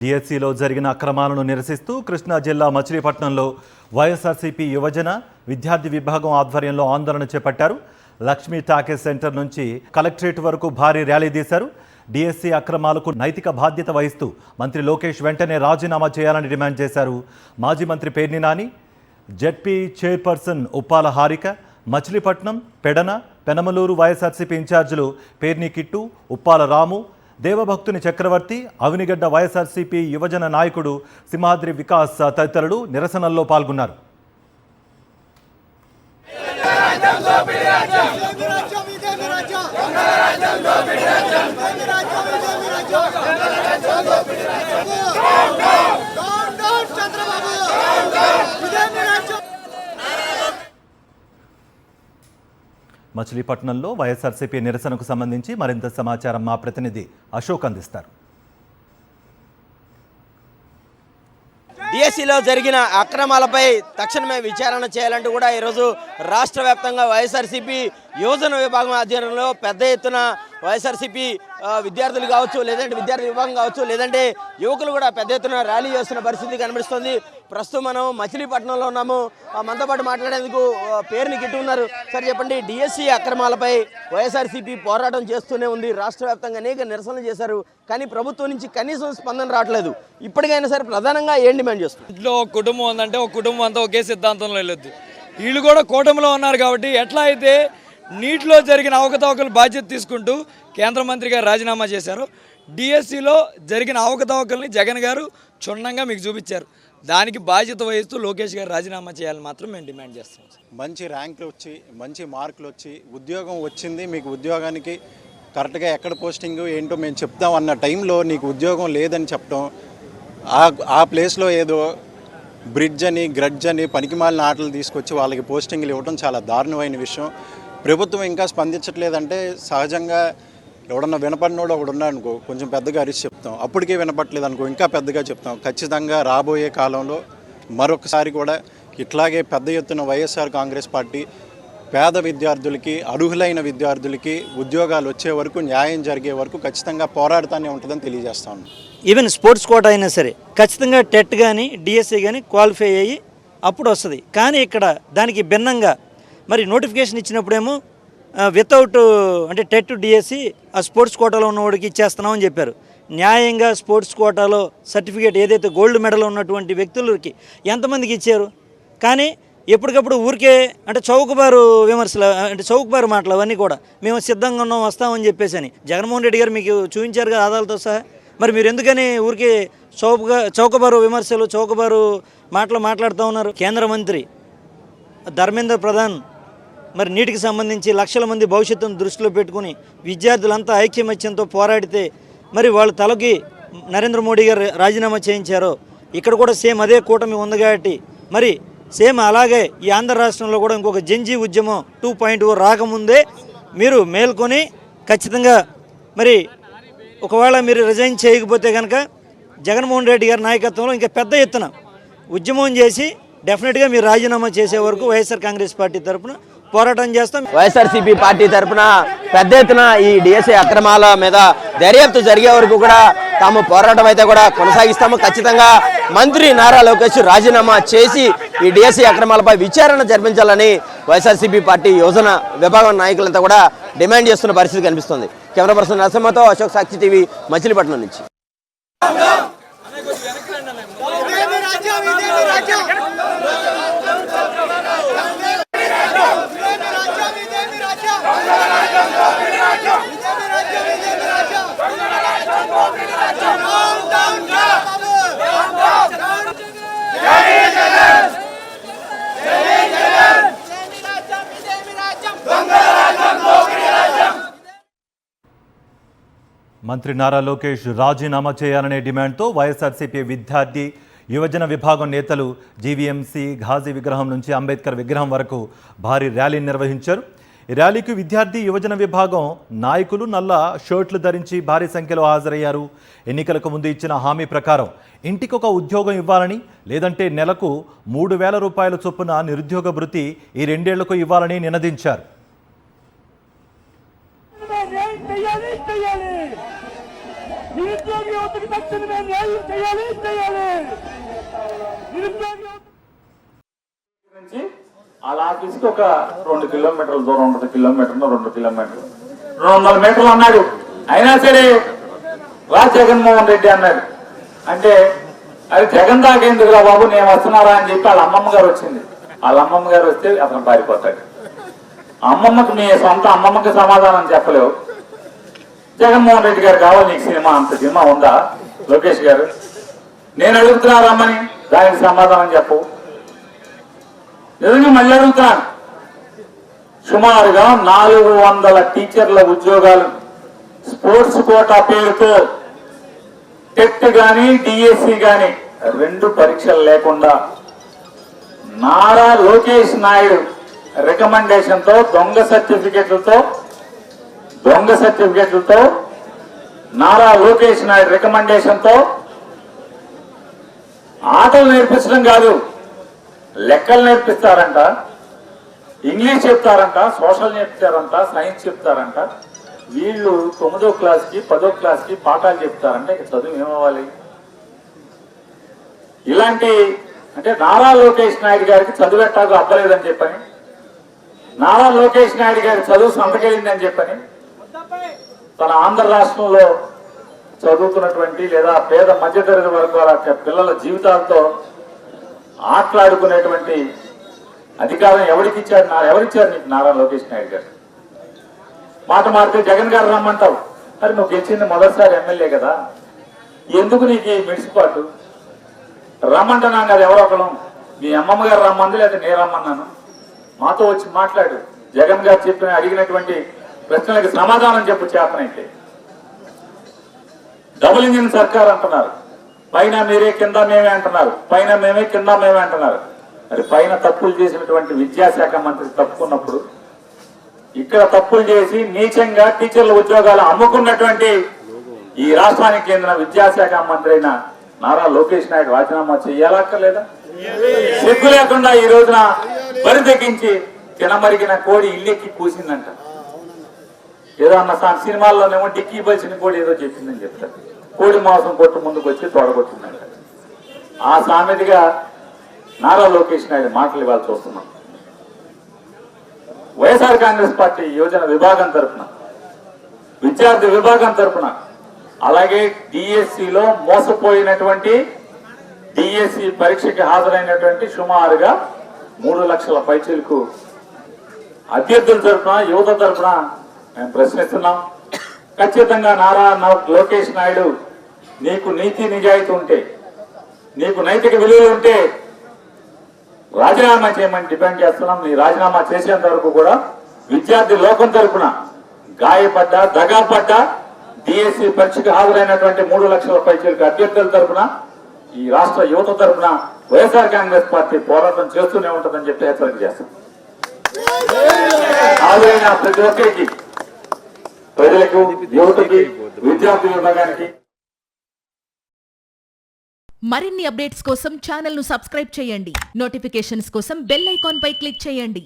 డిఎస్సిలో జరిగిన అక్రమాలను నిరసిస్తూ కృష్ణా జిల్లా మచిలీపట్నంలో వైఎస్ఆర్సీపీ యువజన విద్యార్థి విభాగం ఆధ్వర్యంలో ఆందోళన చేపట్టారు. లక్ష్మీ టాకీస్ సెంటర్ నుంచి కలెక్టరేట్ వరకు భారీ ర్యాలీ తీశారు. డిఎస్సి అక్రమాలకు నైతిక బాధ్యత వహిస్తూ మంత్రి లోకేష్ వెంటనే రాజీనామా చేయాలని డిమాండ్ చేశారు. మాజీ మంత్రి పేర్ని నాని, జెడ్పీ చైర్పర్సన్ ఉప్పాల హారిక, మచిలీపట్నం, పెడన, పెనమలూరు వైఎస్ఆర్సీపీ ఇన్ఛార్జీలు పేర్ని కిట్టు, ఉప్పాల రాము, దేవభక్తుని చక్రవర్తి, అవినిగడ్డ వైఎస్ఆర్సీపీ యువజన నాయకుడు సింహాద్రి వికాస్ తదితరులు నిరసనల్లో పాల్గొన్నారు. మచిలీపట్నంలో వైఎస్ఆర్సీపీ నిరసనకు సంబంధించి మరింత సమాచారం మా ప్రతినిధి అశోక్ అందిస్తారు. డిఎస్సిలో జరిగిన అక్రమాలపై తక్షణమే విచారణ చేయాలంటూ కూడా ఈరోజు రాష్ట్ర వ్యాప్తంగా వైఎస్ఆర్సీపీ యువజన విభాగం ఆధ్వర్యంలో పెద్ద ఎత్తున వైఎస్ఆర్సీపీ విద్యార్థులు కావచ్చు, లేదంటే విద్యార్థి విభాగం కావచ్చు, లేదంటే యువకులు కూడా పెద్ద ఎత్తున ర్యాలీ చేస్తున్న పరిస్థితి కనిపిస్తుంది. ప్రస్తుతం మనం మచిలీపట్నంలో ఉన్నాము. మనతో పాటు మాట్లాడేందుకు పేర్ని కిట్టు ఉన్నారు. సార్ చెప్పండి, డిఎస్సి అక్రమాలపై వైఎస్ఆర్సీపీ పోరాటం చేస్తూనే ఉంది. రాష్ట్ర వ్యాప్తంగా అనేక నిరసనలు చేశారు, కానీ ప్రభుత్వం నుంచి కనీసం స్పందన రావట్లేదు. ఇప్పటికైనా సరే ప్రధానంగా ఏం డిమాండ్ చేస్తుంది? ఇంట్లో ఒక కుటుంబం ఉందంటే ఒక కుటుంబం అంతా ఒకే సిద్ధాంతంలో వెళ్ళొద్దు. వీళ్ళు కూడా కూటమిలో ఉన్నారు కాబట్టి ఎట్లా అయితే నీటిలో జరిగిన అవకతవకలు బాధ్యత తీసుకుంటూ కేంద్ర మంత్రి గారు రాజీనామా చేశారు, డిఎస్సిలో జరిగిన అవకతవకల్ని జగన్ గారు క్షుణ్ణంగా మీకు చూపించారు. దానికి బాధ్యత వహిస్తూ లోకేష్ గారు రాజీనామా చేయాలని మాత్రం మేము డిమాండ్ చేస్తున్నాం. మంచి ర్యాంకులు వచ్చి, మంచి మార్కులు వచ్చి, ఉద్యోగం వచ్చింది, మీకు ఉద్యోగానికి కరెక్ట్గా ఎక్కడ పోస్టింగ్ ఏంటో మేము చెప్తాం అన్న టైంలో నీకు ఉద్యోగం లేదని చెప్పడం, ఆ ప్లేస్లో ఏదో బ్రిడ్జ్ అని, గ్రడ్జ్ అని, పనికిమాలిన ఆటలు తీసుకొచ్చి వాళ్ళకి పోస్టింగ్లు ఇవ్వడం చాలా దారుణమైన విషయం. ప్రభుత్వం ఇంకా స్పందించట్లేదంటే సహజంగా ఎవడన్నా వినపడినోడు ఒకడు ఉన్నాడు అనుకో, కొంచెం పెద్దగా అరిచి చెప్తాం. అప్పటికే వినపట్లేదు అనుకో, ఇంకా పెద్దగా చెప్తాం. ఖచ్చితంగా రాబోయే కాలంలో మరొకసారి కూడా ఇట్లాగే పెద్ద ఎత్తున వైఎస్ఆర్ కాంగ్రెస్ పార్టీ పేద విద్యార్థులకి, అర్హులైన విద్యార్థులకి ఉద్యోగాలు వచ్చే వరకు, న్యాయం జరిగే వరకు ఖచ్చితంగా పోరాడుతూనే ఉంటుందని తెలియజేస్తాను. ఈవెన్ స్పోర్ట్స్ కోటా అయినా సరే ఖచ్చితంగా టెట్ కానీ డిఎస్సి కానీ క్వాలిఫై అయ్యి అప్పుడు వస్తుంది. కానీ ఇక్కడ దానికి భిన్నంగా మరి నోటిఫికేషన్ ఇచ్చినప్పుడేమో వితౌట్ అంటే టెట్ డిఎస్సి ఆ స్పోర్ట్స్ కోటాలో ఉన్నవాడికి ఇచ్చేస్తున్నామని చెప్పారు. న్యాయంగా స్పోర్ట్స్ కోటాలో సర్టిఫికేట్ ఏదైతే గోల్డ్ మెడల్ ఉన్నటువంటి వ్యక్తులకి ఎంతమందికి ఇచ్చారు? కానీ ఎప్పటికప్పుడు ఊరికే అంటే చౌకబారు విమర్శలు, అంటే చౌకబారు మాటలు అవన్నీ కూడా మేము సిద్ధంగా ఉన్నాం, వస్తామని చెప్పేసి అని జగన్మోహన్ రెడ్డి గారు మీకు చూపించారు కదా ఆధారాలతో సహా. మరి మీరు ఎందుకని ఊరికే చౌకబారు విమర్శలు, చౌకబారు మాటలు మాట్లాడుతూ ఉన్నారు? కేంద్ర మంత్రి ధర్మేంద్ర ప్రధాన్ మరి నీటికి సంబంధించి లక్షల మంది భవిష్యత్తును దృష్టిలో పెట్టుకుని విద్యార్థులంతా ఐక్యమత్యంతో పోరాడితే మరి వాళ్ళ తలకి నరేంద్ర మోడీ గారు రాజీనామా చేయించారో, ఇక్కడ కూడా సేమ్ అదే కూటమి ఉంది కాబట్టి మరి సేమ్ అలాగే ఈ ఆంధ్ర రాష్ట్రంలో కూడా ఇంకొక జంజీ ఉద్యమం 2.0 రాకముందే మీరు మేల్కొని ఖచ్చితంగా మరి ఒకవేళ మీరు రిజైన్ చేయకపోతే కనుక జగన్మోహన్ రెడ్డి గారి నాయకత్వంలో ఇంకా పెద్ద ఎత్తున ఉద్యమం చేసి డెఫినెట్గా మీరు రాజీనామా చేసే వరకు వైఎస్ఆర్ కాంగ్రెస్ పార్టీ తరఫున పోరాటం చేస్తాం. వైఎస్ఆర్సీపీ పార్టీ తరఫున పెద్ద ఎత్తున ఈ డిఎస్సి అక్రమాల మీద దర్యాప్తు జరిగే వరకు కూడా తాము పోరాటం అయితే కూడా కొనసాగిస్తాము. ఖచ్చితంగా మంత్రి నారా లోకేష్ రాజీనామా చేసి ఈ డిఎస్సి అక్రమాలపై విచారణ జరిపించాలని వైఎస్ఆర్సీపీ పార్టీ యువజన విభాగం నాయకులంతా కూడా డిమాండ్ చేస్తున్న పరిస్థితి కనిపిస్తుంది. కెమెరా పర్సన్ నరసింహతో అశోక్, సాక్షి టీవీ, మచిలీపట్నం నుంచి. మంత్రి నారా లోకేష్ రాజీనామా చేయాలనే డిమాండ్తో వైఎస్ఆర్సీపీ విద్యార్థి యువజన విభాగం నేతలు జీవీఎంసీ ఘాజీ విగ్రహం నుంచి అంబేద్కర్ విగ్రహం వరకు భారీ ర్యాలీ నిర్వహించారు. ఈ ర్యాలీకి విద్యార్థి యువజన విభాగం నాయకులు నల్ల షర్ట్లు ధరించి భారీ సంఖ్యలో హాజరయ్యారు. ఎన్నికలకు ముందు ఇచ్చిన హామీ ప్రకారం ఇంటికొక ఉద్యోగం ఇవ్వాలని, లేదంటే నెలకు 3,000 రూపాయల చొప్పున నిరుద్యోగ భృతి ఈ 2 ఏళ్లకు ఇవ్వాలని నినదించారు. నిరుద్యోగి యువతకి తక్షణమే న్యాయం చేయాలి నుంచి వాళ్ళ ఆఫీస్కి ఒక 2 కిలోమీటర్ల దూరం ఉంటుంది. కిలోమీటర్లు 2 కిలోమీటర్లు 200 మీటర్లు అన్నాడు. అయినా సరే జగన్మోహన్ రెడ్డి అన్నాడు. అంటే అది జగన్ దాకా ఎందుకురా బాబు, నేను వస్తున్నారా అని చెప్పి వాళ్ళ అమ్మమ్మ గారు వచ్చింది. వాళ్ళ అమ్మమ్మ గారు వస్తే అతను పారిపోతాడు. అమ్మమ్మకి మీ సొంత అమ్మమ్మకి సమాధానం చెప్పలేవు. జగన్మోహన్ రెడ్డి గారు కావాలి నీకు సినిమా, అంత సినిమా ఉందా లోకేష్ గారు? నేను అడుగుతున్నా రమ్మని, దానికి సమాధానం చెప్పు. నిజంగా మళ్ళీ అడుగుతున్నాను. సుమారుగా 400 టీచర్ల ఉద్యోగాలు స్పోర్ట్స్ కోటా పేరుతో టెట్ గాని డిఎస్సి గాని 2 పరీక్షలు లేకుండా నారా లోకేష్ నాయుడు రికమెండేషన్ తో దొంగ సర్టిఫికెట్లతో నారా లోకేష్ నాయుడు రికమెండేషన్ తో ఆటలు నేర్పించడం కాదు, లెక్కలు నేర్పిస్తారంట, ఇంగ్లీష్ చెప్తారంట, సోషల్ నేర్పుతారంట, సైన్స్ చెప్తారంట. వీళ్ళు 9వ క్లాస్కి 10వ క్లాస్కి పాఠాలు చెప్తారంట. ఇక చదువు ఏమవ్వాలి? ఇలాంటి అంటే నారా లోకేష్ నాయుడు గారికి చదువు ఎట్టాగో అవ్వలేదని చెప్పని, నారా లోకేష్ నాయుడు గారి చదువు సంతకెళ్ళిందని చెప్పని, తన ఆంధ్ర రాష్ట్రంలో చదువుతున్నటువంటి లేదా పేద మధ్యతరగతి వర్గాల పిల్లల జీవితాలతో ఆటలాడుకునేటువంటి అధికారం ఎవరికిచ్చారు? ఎవరిచ్చారు నీకు నారా లోకేష్ నాయుడు గారు? మాట మారితే జగన్ గారు రమ్మంటావు. మరి నువ్వు గెలిచింది మొదటిసారి ఎమ్మెల్యే కదా, ఎందుకు నీకు ఈ మిడిసిపాటు? రమ్మంటున్నాం కదా ఎవరో ఒకరు. మీ అమ్మమ్మ గారు రమ్మంది లేదా నేను రమ్మన్నాను. మాతో వచ్చి మాట్లాడు. జగన్ గారు చెప్పిన అడిగినటువంటి ప్రశ్నలకు సమాధానం చెప్పు చేతనైతే. డబుల్ ఇంజిన్ సర్కార్ అంటున్నారు, పైన మీరే కింద మేమే అంటున్నారు, పైన మేమే కింద మేమే అంటున్నారు. మరి పైన తప్పులు చేసినటువంటి విద్యాశాఖ మంత్రి తప్పుకున్నప్పుడు ఇక్కడ తప్పులు చేసి నీచంగా టీచర్ల ఉద్యోగాలు అమ్ముకున్నటువంటి ఈ రాష్ట్రానికి చెందిన విద్యాశాఖ మంత్రి అయిన నారా లోకేష్ నాయుడు రాజీనామా చేయాలక్కర్లేదా? సిగ్గు లేకుండా ఈ రోజున బరి తెగించి తినమరిగిన కోడి ఇల్లెక్కి కూసిందంట. ఏదో అన్న సినిమాల్లోనేమో డిక్కీ బలిసిన కోడి ఏదో చెప్పిందని చెప్తారు. కోడి మాంసం కొట్టు ముందుకు వచ్చి తోడగొట్టిందంట. ఆ సామెతగా నారా లోకేష్ నాయుడు మాటలు ఇవాళ చూస్తున్నాం. వైఎస్ఆర్ కాంగ్రెస్ పార్టీ యువజన విభాగం తరఫున, విద్యార్థి విభాగం తరఫున, అలాగే డిఎస్సిలో మోసపోయినటువంటి డిఎస్సి పరీక్షకి హాజరైనటువంటి సుమారుగా 3 లక్షల పైచీలకు అభ్యర్థుల తరఫున, యువత తరఫున మేము ప్రశ్నిస్తున్నాం. ఖచ్చితంగా నారా లోకేష్ నాయుడు నీకు నీతి నిజాయితీ ఉంటే, నీకు నైతిక విలువలు ఉంటే రాజీనామా చేయమని డిమాండ్ చేస్తున్నాం. నీ రాజీనామా చేసేంత వరకు కూడా విద్యార్థి లోకం తరఫున గాయపడ్డ, దగాపడ్డ డిఎస్సి పరీక్షకు హాజరైనటువంటి 3 లక్షల పైచీలకు అభ్యర్థుల తరఫున, ఈ రాష్ట్ర యువత తరఫున వైఎస్ఆర్ కాంగ్రెస్ పార్టీ పోరాటం చేస్తూనే ఉంటుందని చెప్పి హెచ్చరిక చేస్తాం. హాజరైన ప్రతి ఒక్కరికి, ప్రజలకు, యువతకి, విద్యార్థి విభాగానికి మరిన్ని అప్డేట్స్ కోసం ఛానల్ ను సబ్స్క్రైబ్ చేయండి. నోటిఫికేషన్స్ కోసం బెల్ ఐకాన్ పై క్లిక్ చేయండి.